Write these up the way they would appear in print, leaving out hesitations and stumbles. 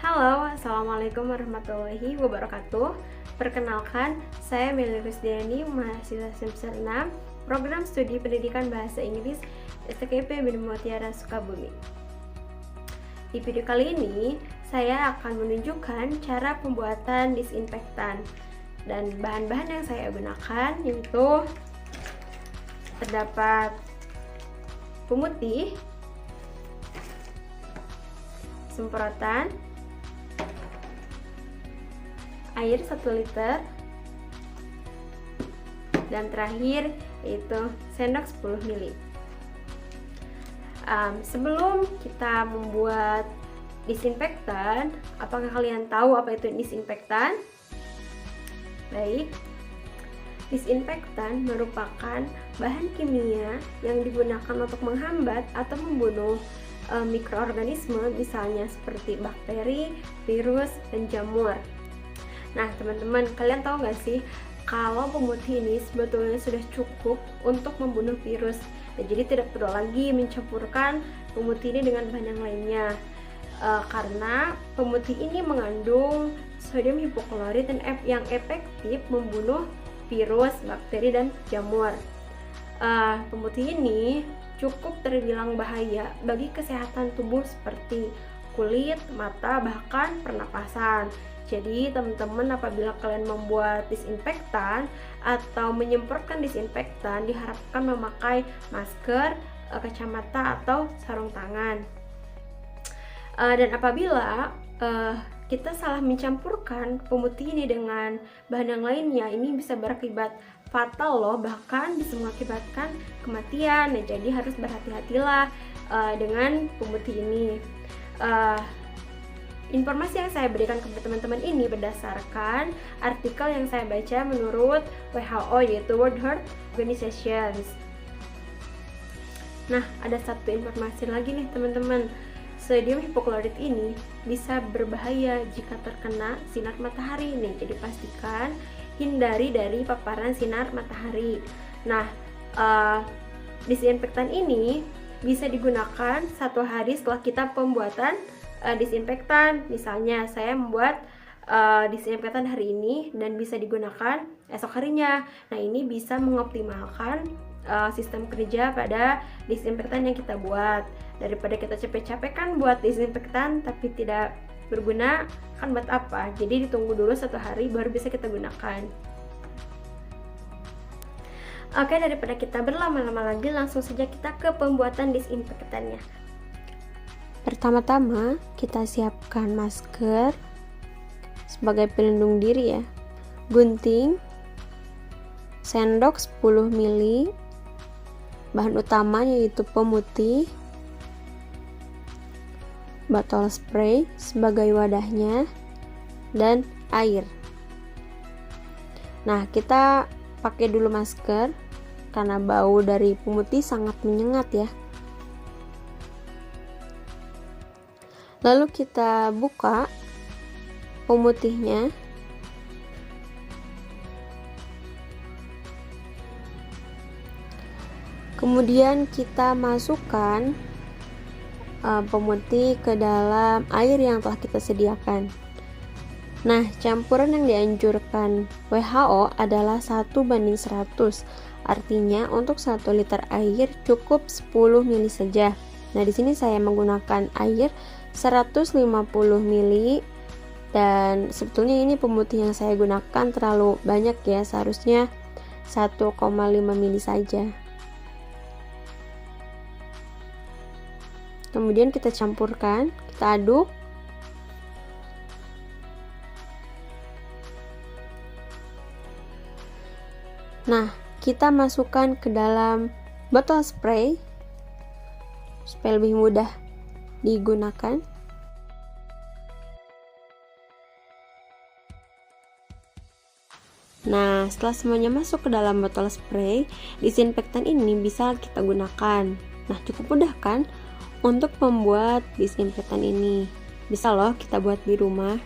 Halo, Assalamualaikum warahmatullahi wabarakatuh. Perkenalkan, saya Melly Rusdiani, mahasiswa semester 6, Program Studi Pendidikan Bahasa Inggris STKP Bina Mutiara Sukabumi. Di video kali ini, saya akan menunjukkan cara pembuatan disinfektan. Dan bahan-bahan yang saya gunakan yaitu terdapat pemutih, semprotan, air 1 liter, dan terakhir yaitu sendok 10 ml. Sebelum kita membuat disinfektan, apakah kalian tahu apa itu disinfektan? Baik, disinfektan merupakan bahan kimia yang digunakan untuk menghambat atau membunuh mikroorganisme, misalnya seperti bakteri, virus, dan jamur. Nah teman-teman, kalian tahu nggak sih kalau pemutih ini sebetulnya sudah cukup untuk membunuh virus. Jadi tidak perlu lagi mencampurkan pemutih ini dengan bahan yang lainnya, karena pemutih ini mengandung sodium hipoklorit yang efektif membunuh virus, bakteri, dan jamur. Pemutih ini cukup terbilang bahaya bagi kesehatan tubuh seperti kulit, mata, bahkan pernapasan. Jadi teman-teman, apabila kalian membuat disinfektan atau menyemprotkan disinfektan, diharapkan memakai masker, kacamata, atau sarung tangan. Dan apabila kita salah mencampurkan pemutih ini dengan bahan yang lainnya, ini bisa berakibat fatal loh, bahkan bisa mengakibatkan kematian. Nah, jadi harus berhati-hatilah dengan pemutih ini. Informasi yang saya berikan kepada teman-teman ini berdasarkan artikel yang saya baca menurut WHO, yaitu World Health Organization. Nah, ada satu informasi lagi nih teman-teman. Sodium hipoklorit ini bisa berbahaya jika terkena sinar matahari nih. Jadi pastikan hindari dari paparan sinar matahari. Nah, disinfektan ini bisa digunakan 1 hari setelah kita pembuatan disinfektan. Misalnya saya membuat disinfektan hari ini dan bisa digunakan esok harinya. Nah, ini bisa mengoptimalkan sistem kerja pada disinfektan yang kita buat. Daripada kita capek-capek kan buat disinfektan tapi tidak berguna, kan buat apa? Jadi ditunggu dulu 1 hari baru bisa kita gunakan. Oke, daripada kita berlama-lama lagi, langsung saja kita ke pembuatan disinfektannya. Pertama-tama kita siapkan masker sebagai pelindung diri ya, gunting, sendok 10 ml, bahan utama yaitu pemutih, botol spray sebagai wadahnya, dan air. Nah, kita pakai dulu masker karena bau dari pemutih sangat menyengat ya. Lalu kita buka pemutihnya. Kemudian kita masukkan pemutih ke dalam air yang telah kita sediakan. Nah, campuran yang dianjurkan WHO adalah 1:100. Artinya untuk 1 liter air cukup 10 ml saja. Nah, di sini saya menggunakan air 150 ml, dan sebetulnya ini pemutih yang saya gunakan terlalu banyak ya, seharusnya 1,5 ml saja. Kemudian kita campurkan, kita aduk. Nah, kita masukkan ke dalam botol spray supaya lebih mudah digunakan. Nah, setelah semuanya masuk ke dalam botol spray, disinfektan ini bisa kita gunakan. Nah, cukup mudah kan untuk membuat disinfektan ini? Bisa loh kita buat di rumah.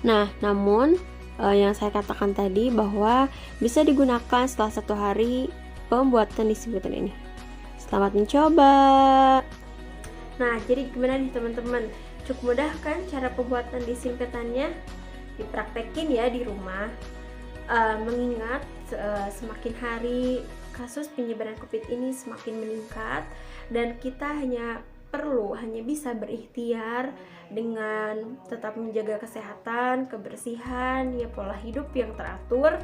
Nah, namun yang saya katakan tadi bahwa bisa digunakan setelah 1 hari pembuatan disinfektan ini. Selamat mencoba. Nah, jadi gimana nih teman-teman? Cukup mudah kan cara pembuatan disinfektannya? Dipraktekin ya di rumah. Mengingat semakin hari kasus penyebaran COVID ini semakin meningkat, dan kita hanya bisa berikhtiar dengan tetap menjaga kesehatan, kebersihan, ya pola hidup yang teratur.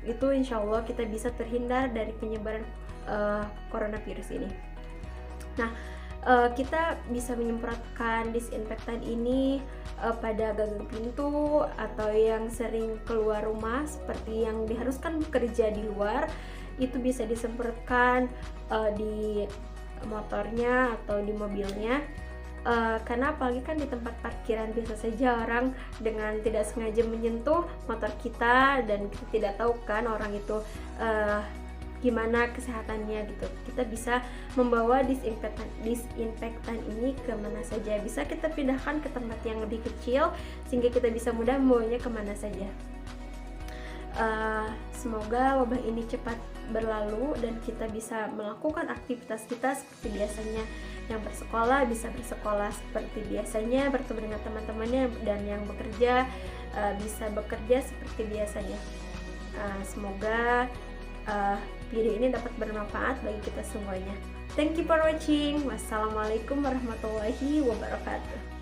Itu insya Allah kita bisa terhindar dari penyebaran coronavirus ini. Nah, kita bisa menyemprotkan disinfektan ini pada gagang pintu atau yang sering keluar rumah seperti yang diharuskan bekerja di luar, itu bisa disemprotkan di motornya atau di mobilnya. Karena apalagi kan di tempat parkiran bisa saja orang dengan tidak sengaja menyentuh motor kita dan kita tidak tahu kan orang itu gimana kesehatannya gitu. Kita bisa membawa disinfektan ini kemana saja. Bisa kita pindahkan ke tempat yang lebih kecil sehingga kita bisa mudah membawanya kemana saja. Semoga wabah ini cepat berlalu dan kita bisa melakukan aktivitas kita seperti biasanya. Yang bersekolah bisa bersekolah seperti biasanya, bertemu dengan teman-temannya, dan yang bekerja bisa bekerja seperti biasanya. Semoga video ini dapat bermanfaat bagi kita semuanya. Thank you for watching. Wassalamualaikum warahmatullahi wabarakatuh.